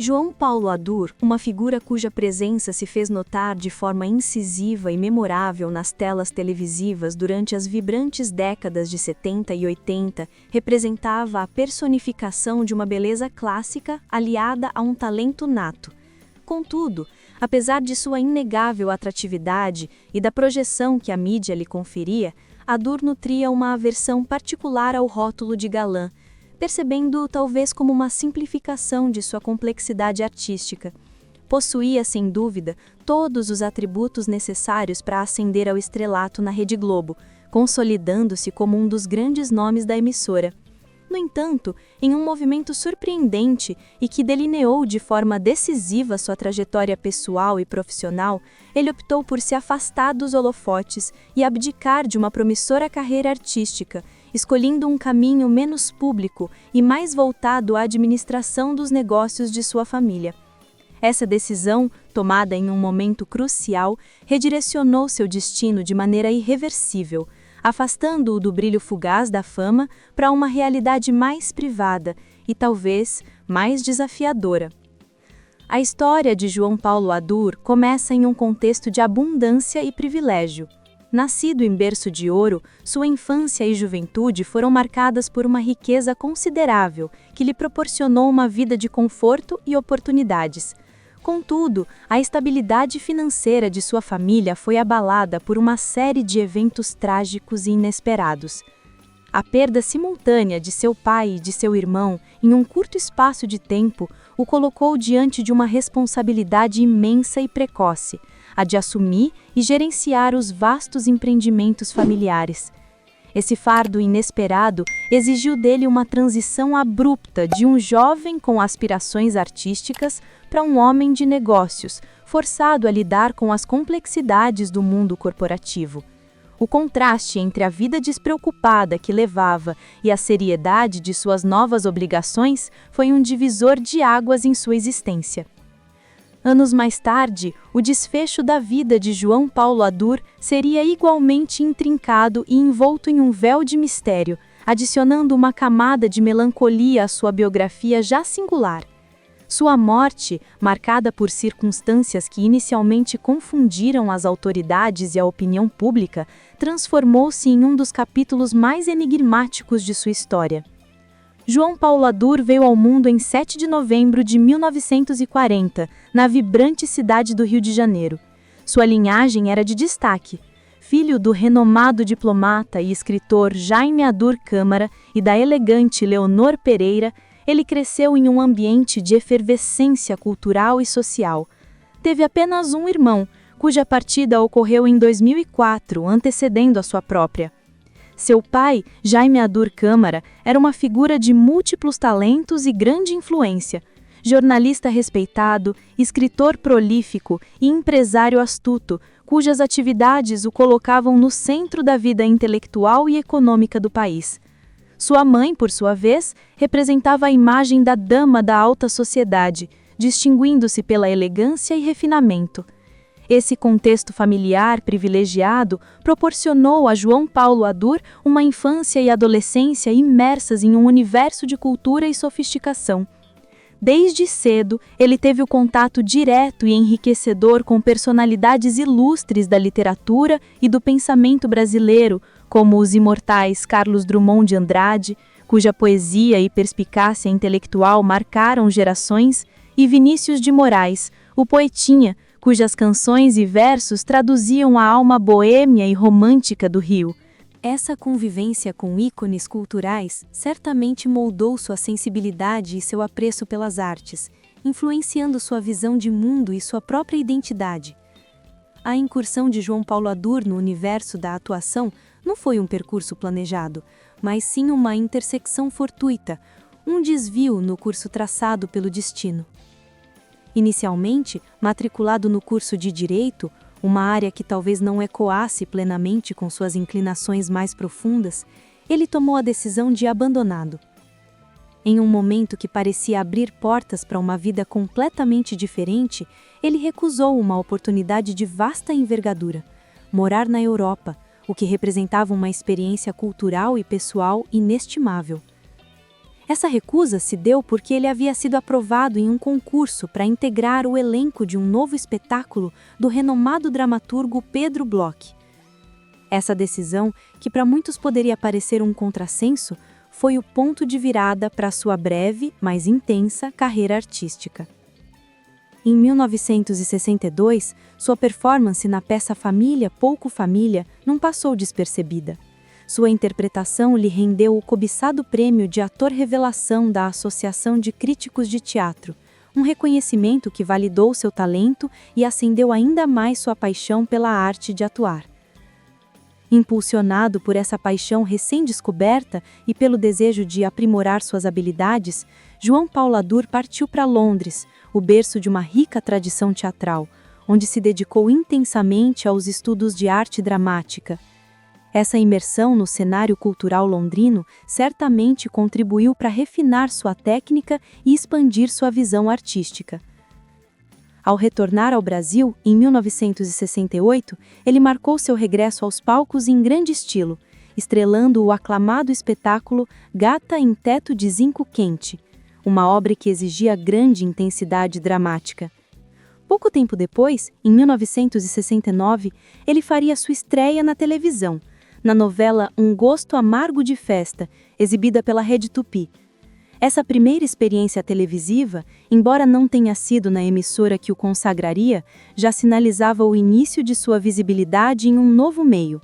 João Paulo Adur, uma figura cuja presença se fez notar de forma incisiva e memorável nas telas televisivas durante as vibrantes décadas de 70 e 80, representava a personificação de uma beleza clássica aliada a um talento nato. Contudo, apesar de sua inegável atratividade e da projeção que a mídia lhe conferia, Adur nutria uma aversão particular ao rótulo de galã, percebendo-o talvez como uma simplificação de sua complexidade artística. Possuía, sem dúvida, todos os atributos necessários para ascender ao estrelato na Rede Globo, consolidando-se como um dos grandes nomes da emissora. No entanto, em um movimento surpreendente e que delineou de forma decisiva sua trajetória pessoal e profissional, ele optou por se afastar dos holofotes e abdicar de uma promissora carreira artística, escolhendo um caminho menos público e mais voltado à administração dos negócios de sua família. Essa decisão, tomada em um momento crucial, redirecionou seu destino de maneira irreversível, afastando-o do brilho fugaz da fama para uma realidade mais privada e talvez mais desafiadora. A história de João Paulo Adur começa em um contexto de abundância e privilégio. Nascido em berço de ouro, sua infância e juventude foram marcadas por uma riqueza considerável que lhe proporcionou uma vida de conforto e oportunidades. Contudo, a estabilidade financeira de sua família foi abalada por uma série de eventos trágicos e inesperados. A perda simultânea de seu pai e de seu irmão, em um curto espaço de tempo, o colocou diante de uma responsabilidade imensa e precoce, a de assumir e gerenciar os vastos empreendimentos familiares. Esse fardo inesperado exigiu dele uma transição abrupta de um jovem com aspirações artísticas para um homem de negócios, forçado a lidar com as complexidades do mundo corporativo. O contraste entre a vida despreocupada que levava e a seriedade de suas novas obrigações foi um divisor de águas em sua existência. Anos mais tarde, o desfecho da vida de João Paulo Adur seria igualmente intrincado e envolto em um véu de mistério, adicionando uma camada de melancolia à sua biografia já singular. Sua morte, marcada por circunstâncias que inicialmente confundiram as autoridades e a opinião pública, transformou-se em um dos capítulos mais enigmáticos de sua história. João Paulo Adur veio ao mundo em 7 de novembro de 1940, na vibrante cidade do Rio de Janeiro. Sua linhagem era de destaque. Filho do renomado diplomata e escritor Jaime Adur Câmara e da elegante Leonor Pereira, ele cresceu em um ambiente de efervescência cultural e social. Teve apenas um irmão, cuja partida ocorreu em 2004, antecedendo a sua própria. Seu pai, Jaime Adur Câmara, era uma figura de múltiplos talentos e grande influência. Jornalista respeitado, escritor prolífico e empresário astuto, cujas atividades o colocavam no centro da vida intelectual e econômica do país. Sua mãe, por sua vez, representava a imagem da dama da alta sociedade, distinguindo-se pela elegância e refinamento. Esse contexto familiar privilegiado proporcionou a João Paulo Adur uma infância e adolescência imersas em um universo de cultura e sofisticação. Desde cedo, ele teve o contato direto e enriquecedor com personalidades ilustres da literatura e do pensamento brasileiro, como os imortais Carlos Drummond de Andrade, cuja poesia e perspicácia intelectual marcaram gerações, e Vinícius de Moraes, o poetinha, cujas canções e versos traduziam a alma boêmia e romântica do Rio. Essa convivência com ícones culturais certamente moldou sua sensibilidade e seu apreço pelas artes, influenciando sua visão de mundo e sua própria identidade. A incursão de João Paulo Adur no universo da atuação não foi um percurso planejado, mas sim uma intersecção fortuita, um desvio no curso traçado pelo destino. Inicialmente, matriculado no curso de Direito, uma área que talvez não ecoasse plenamente com suas inclinações mais profundas, ele tomou a decisão de abandoná-lo. Em um momento que parecia abrir portas para uma vida completamente diferente, ele recusou uma oportunidade de vasta envergadura: morar na Europa, o que representava uma experiência cultural e pessoal inestimável. Essa recusa se deu porque ele havia sido aprovado em um concurso para integrar o elenco de um novo espetáculo do renomado dramaturgo Pedro Bloch. Essa decisão, que para muitos poderia parecer um contrassenso, foi o ponto de virada para sua breve, mas intensa, carreira artística. Em 1962, sua performance na peça Família, Pouco Família não passou despercebida. Sua interpretação lhe rendeu o cobiçado prêmio de Ator Revelação da Associação de Críticos de Teatro, um reconhecimento que validou seu talento e acendeu ainda mais sua paixão pela arte de atuar. Impulsionado por essa paixão recém-descoberta e pelo desejo de aprimorar suas habilidades, João Paulo Adur partiu para Londres, o berço de uma rica tradição teatral, onde se dedicou intensamente aos estudos de arte dramática. Essa imersão no cenário cultural londrino certamente contribuiu para refinar sua técnica e expandir sua visão artística. Ao retornar ao Brasil, em 1968, ele marcou seu regresso aos palcos em grande estilo, estrelando o aclamado espetáculo Gata em Teto de Zinco Quente, uma obra que exigia grande intensidade dramática. Pouco tempo depois, em 1969, ele faria sua estreia na televisão, na novela Um Gosto Amargo de Festa, exibida pela Rede Tupi. Essa primeira experiência televisiva, embora não tenha sido na emissora que o consagraria, já sinalizava o início de sua visibilidade em um novo meio.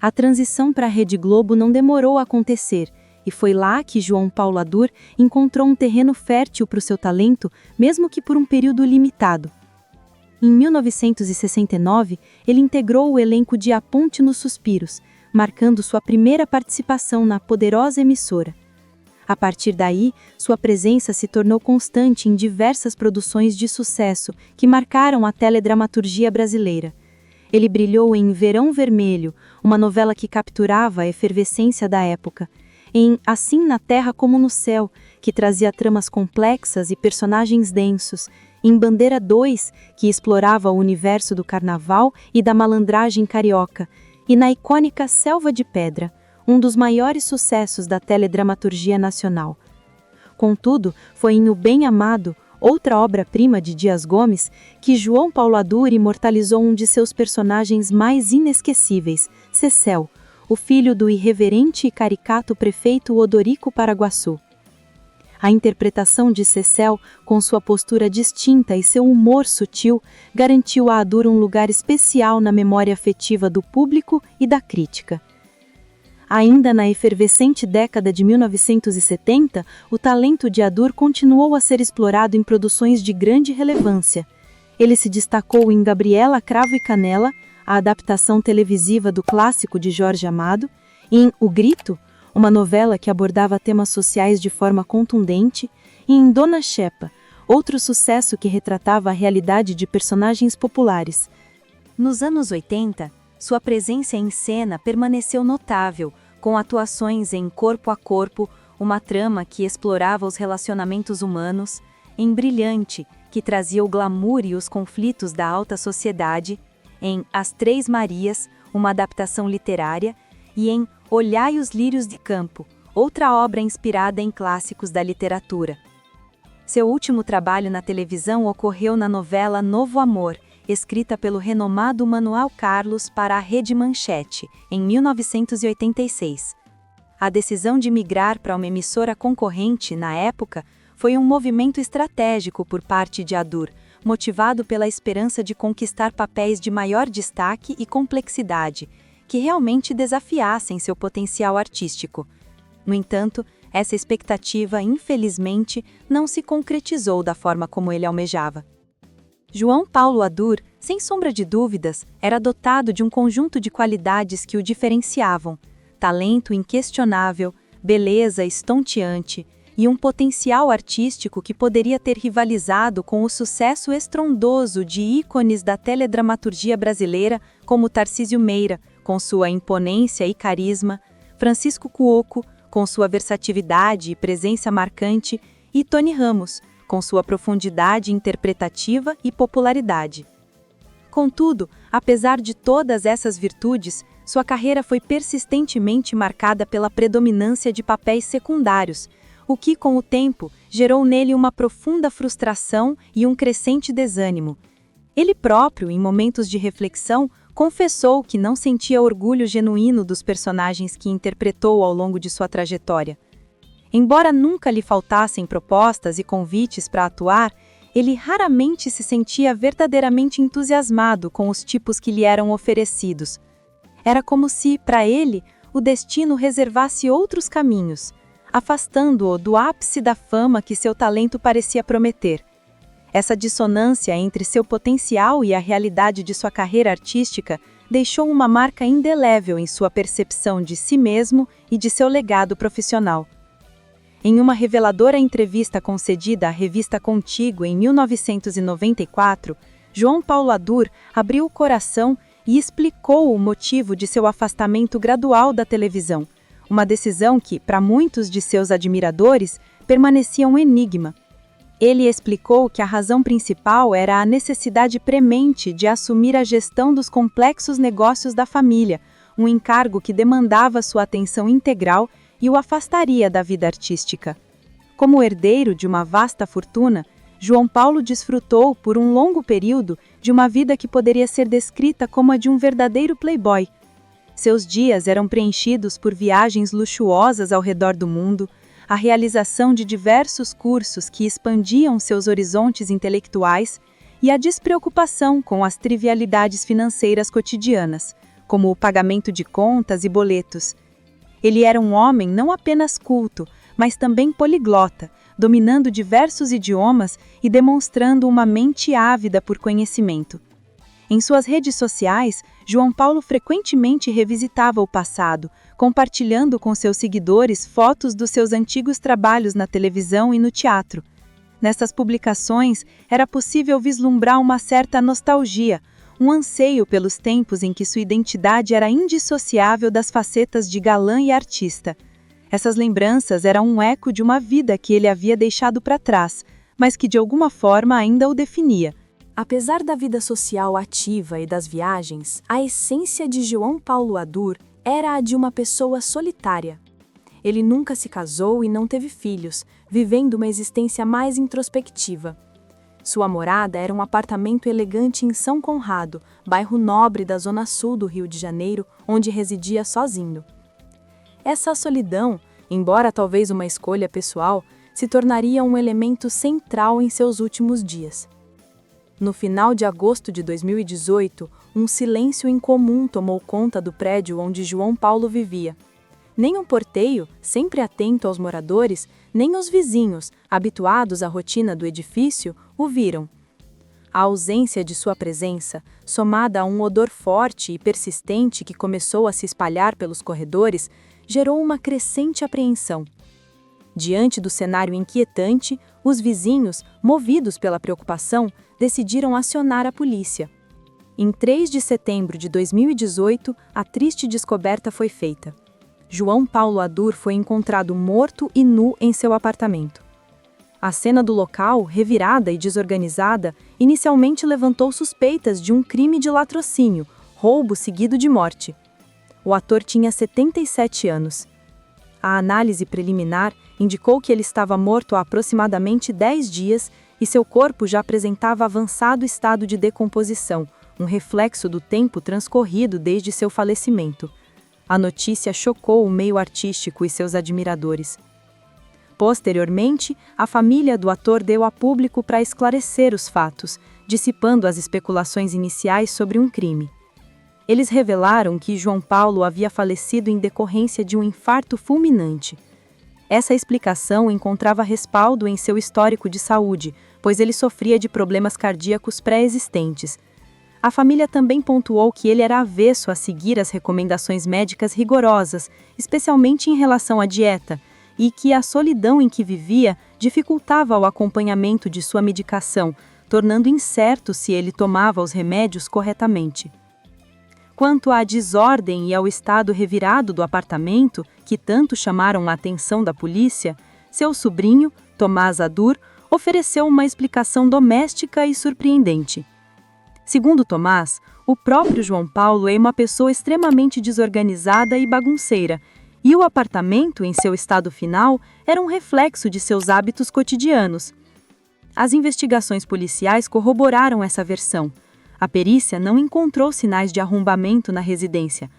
A transição para a Rede Globo não demorou a acontecer, e foi lá que João Paulo Adur encontrou um terreno fértil para o seu talento, mesmo que por um período limitado. Em 1969, ele integrou o elenco de A Ponte nos Suspiros, marcando sua primeira participação na poderosa emissora. A partir daí, sua presença se tornou constante em diversas produções de sucesso que marcaram a teledramaturgia brasileira. Ele brilhou em Verão Vermelho, uma novela que capturava a efervescência da época, em Assim na Terra como no Céu, que trazia tramas complexas e personagens densos, em Bandeira 2, que explorava o universo do carnaval e da malandragem carioca, e na icônica Selva de Pedra, um dos maiores sucessos da teledramaturgia nacional. Contudo, foi em O Bem Amado, outra obra-prima de Dias Gomes, que João Paulo Adur imortalizou um de seus personagens mais inesquecíveis, Cecel, o filho do irreverente e caricato prefeito Odorico Paraguaçu. A interpretação de Cecel, com sua postura distinta e seu humor sutil, garantiu a Adur um lugar especial na memória afetiva do público e da crítica. Ainda na efervescente década de 1970, o talento de Adur continuou a ser explorado em produções de grande relevância. Ele se destacou em Gabriela, Cravo e Canela, a adaptação televisiva do clássico de Jorge Amado, e em O Grito, uma novela que abordava temas sociais de forma contundente, e em Dona Xepa, outro sucesso que retratava a realidade de personagens populares. Nos anos 80, sua presença em cena permaneceu notável, com atuações em Corpo a Corpo, uma trama que explorava os relacionamentos humanos, em Brilhante, que trazia o glamour e os conflitos da alta sociedade, em As Três Marias, uma adaptação literária, e em Olhai os Lírios de Campo, outra obra inspirada em clássicos da literatura. Seu último trabalho na televisão ocorreu na novela Novo Amor, escrita pelo renomado Manuel Carlos para a Rede Manchete, em 1986. A decisão de migrar para uma emissora concorrente, na época, foi um movimento estratégico por parte de Adur, motivado pela esperança de conquistar papéis de maior destaque e complexidade, que realmente desafiassem seu potencial artístico. No entanto, essa expectativa, infelizmente, não se concretizou da forma como ele almejava. João Paulo Adur, sem sombra de dúvidas, era dotado de um conjunto de qualidades que o diferenciavam: talento inquestionável, beleza estonteante e um potencial artístico que poderia ter rivalizado com o sucesso estrondoso de ícones da teledramaturgia brasileira como Tarcísio Meira, com sua imponência e carisma, Francisco Cuoco, com sua versatilidade e presença marcante, e Tony Ramos, com sua profundidade interpretativa e popularidade. Contudo, apesar de todas essas virtudes, sua carreira foi persistentemente marcada pela predominância de papéis secundários, o que, com o tempo, gerou nele uma profunda frustração e um crescente desânimo. Ele próprio, em momentos de reflexão, confessou que não sentia orgulho genuíno dos personagens que interpretou ao longo de sua trajetória. Embora nunca lhe faltassem propostas e convites para atuar, ele raramente se sentia verdadeiramente entusiasmado com os tipos que lhe eram oferecidos. Era como se, para ele, o destino reservasse outros caminhos, afastando-o do ápice da fama que seu talento parecia prometer. Essa dissonância entre seu potencial e a realidade de sua carreira artística deixou uma marca indelével em sua percepção de si mesmo e de seu legado profissional. Em uma reveladora entrevista concedida à revista Contigo em 1994, João Paulo Adur abriu o coração e explicou o motivo de seu afastamento gradual da televisão, uma decisão que, para muitos de seus admiradores, permanecia um enigma. Ele explicou que a razão principal era a necessidade premente de assumir a gestão dos complexos negócios da família, um encargo que demandava sua atenção integral e o afastaria da vida artística. Como herdeiro de uma vasta fortuna, João Paulo desfrutou, por um longo período, de uma vida que poderia ser descrita como a de um verdadeiro playboy. Seus dias eram preenchidos por viagens luxuosas ao redor do mundo, a realização de diversos cursos que expandiam seus horizontes intelectuais e a despreocupação com as trivialidades financeiras cotidianas, como o pagamento de contas e boletos. Ele era um homem não apenas culto, mas também poliglota, dominando diversos idiomas e demonstrando uma mente ávida por conhecimento. Em suas redes sociais, João Paulo frequentemente revisitava o passado, compartilhando com seus seguidores fotos dos seus antigos trabalhos na televisão e no teatro. Nessas publicações, era possível vislumbrar uma certa nostalgia, um anseio pelos tempos em que sua identidade era indissociável das facetas de galã e artista. Essas lembranças eram um eco de uma vida que ele havia deixado para trás, mas que de alguma forma ainda o definia. Apesar da vida social ativa e das viagens, a essência de João Paulo Adur era a de uma pessoa solitária. Ele nunca se casou e não teve filhos, vivendo uma existência mais introspectiva. Sua morada era um apartamento elegante em São Conrado, bairro nobre da zona sul do Rio de Janeiro, onde residia sozinho. Essa solidão, embora talvez uma escolha pessoal, se tornaria um elemento central em seus últimos dias. No final de agosto de 2018, um silêncio incomum tomou conta do prédio onde João Paulo vivia. Nem o porteiro, sempre atento aos moradores, nem os vizinhos, habituados à rotina do edifício, o viram. A ausência de sua presença, somada a um odor forte e persistente que começou a se espalhar pelos corredores, gerou uma crescente apreensão. Diante do cenário inquietante, os vizinhos, movidos pela preocupação, decidiram acionar a polícia. Em 3 de setembro de 2018, a triste descoberta foi feita. João Paulo Adur foi encontrado morto e nu em seu apartamento. A cena do local, revirada e desorganizada, inicialmente levantou suspeitas de um crime de latrocínio, roubo seguido de morte. O ator tinha 77 anos. A análise preliminar indicou que ele estava morto há aproximadamente 10 dias e seu corpo já apresentava avançado estado de decomposição, um reflexo do tempo transcorrido desde seu falecimento. A notícia chocou o meio artístico e seus admiradores. Posteriormente, a família do ator deu a público para esclarecer os fatos, dissipando as especulações iniciais sobre um crime. Eles revelaram que João Paulo havia falecido em decorrência de um infarto fulminante. Essa explicação encontrava respaldo em seu histórico de saúde, pois ele sofria de problemas cardíacos pré-existentes. A família também pontuou que ele era avesso a seguir as recomendações médicas rigorosas, especialmente em relação à dieta, e que a solidão em que vivia dificultava o acompanhamento de sua medicação, tornando incerto se ele tomava os remédios corretamente. Quanto à desordem e ao estado revirado do apartamento, que tanto chamaram a atenção da polícia, seu sobrinho, Tomás Adur, ofereceu uma explicação doméstica e surpreendente. Segundo Tomás, o próprio João Paulo é uma pessoa extremamente desorganizada e bagunceira, e o apartamento, em seu estado final, era um reflexo de seus hábitos cotidianos. As investigações policiais corroboraram essa versão. A perícia não encontrou sinais de arrombamento na residência.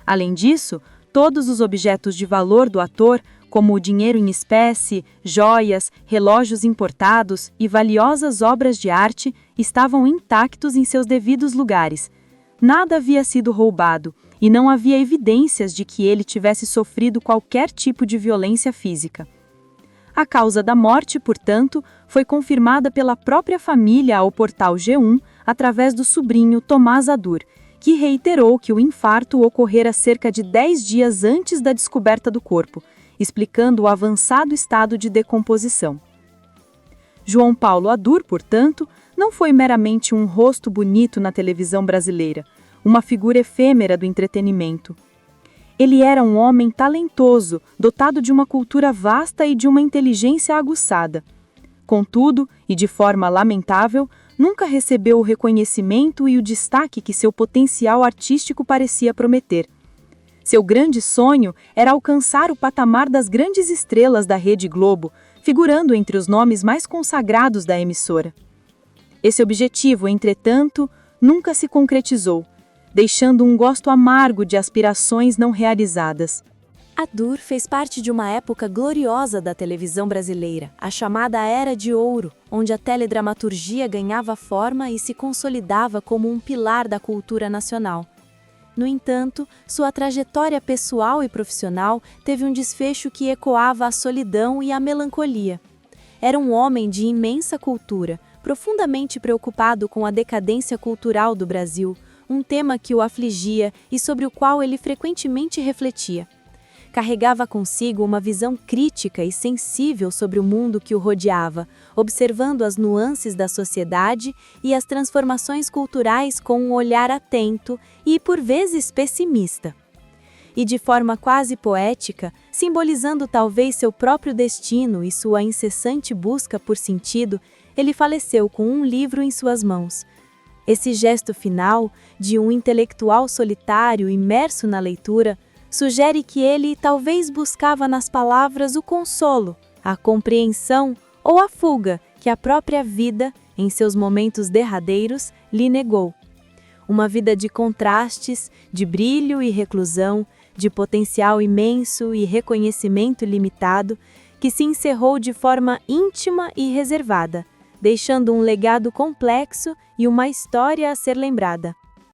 Além disso, todos os objetos de valor do ator, como o dinheiro em espécie, joias, relógios importados e valiosas obras de arte, estavam intactos em seus devidos lugares. Nada havia sido roubado e não havia evidências de que ele tivesse sofrido qualquer tipo de violência física. A causa da morte, portanto, foi confirmada pela própria família ao portal G1 através do sobrinho Tomás Adur, que reiterou que o infarto ocorrera cerca de 10 dias antes da descoberta do corpo, explicando o avançado estado de decomposição. João Paulo Adur, portanto, não foi meramente um rosto bonito na televisão brasileira, uma figura efêmera do entretenimento. Ele era um homem talentoso, dotado de uma cultura vasta e de uma inteligência aguçada. Contudo, e de forma lamentável, nunca recebeu o reconhecimento e o destaque que seu potencial artístico parecia prometer. Seu grande sonho era alcançar o patamar das grandes estrelas da Rede Globo, figurando entre os nomes mais consagrados da emissora. Esse objetivo, entretanto, nunca se concretizou, deixando um gosto amargo de aspirações não realizadas. Adur fez parte de uma época gloriosa da televisão brasileira, a chamada Era de Ouro, onde a teledramaturgia ganhava forma e se consolidava como um pilar da cultura nacional. No entanto, sua trajetória pessoal e profissional teve um desfecho que ecoava a solidão e a melancolia. Era um homem de imensa cultura, profundamente preocupado com a decadência cultural do Brasil, um tema que o afligia e sobre o qual ele frequentemente refletia. Carregava consigo uma visão crítica e sensível sobre o mundo que o rodeava, observando as nuances da sociedade e as transformações culturais com um olhar atento e, por vezes, pessimista. E de forma quase poética, simbolizando talvez seu próprio destino e sua incessante busca por sentido, ele faleceu com um livro em suas mãos. Esse gesto final, de um intelectual solitário imerso na leitura, sugere que ele talvez buscava nas palavras o consolo, a compreensão ou a fuga que a própria vida, em seus momentos derradeiros, lhe negou. Uma vida de contrastes, de brilho e reclusão, de potencial imenso e reconhecimento limitado, que se encerrou de forma íntima e reservada, deixando um legado complexo e uma história a ser lembrada.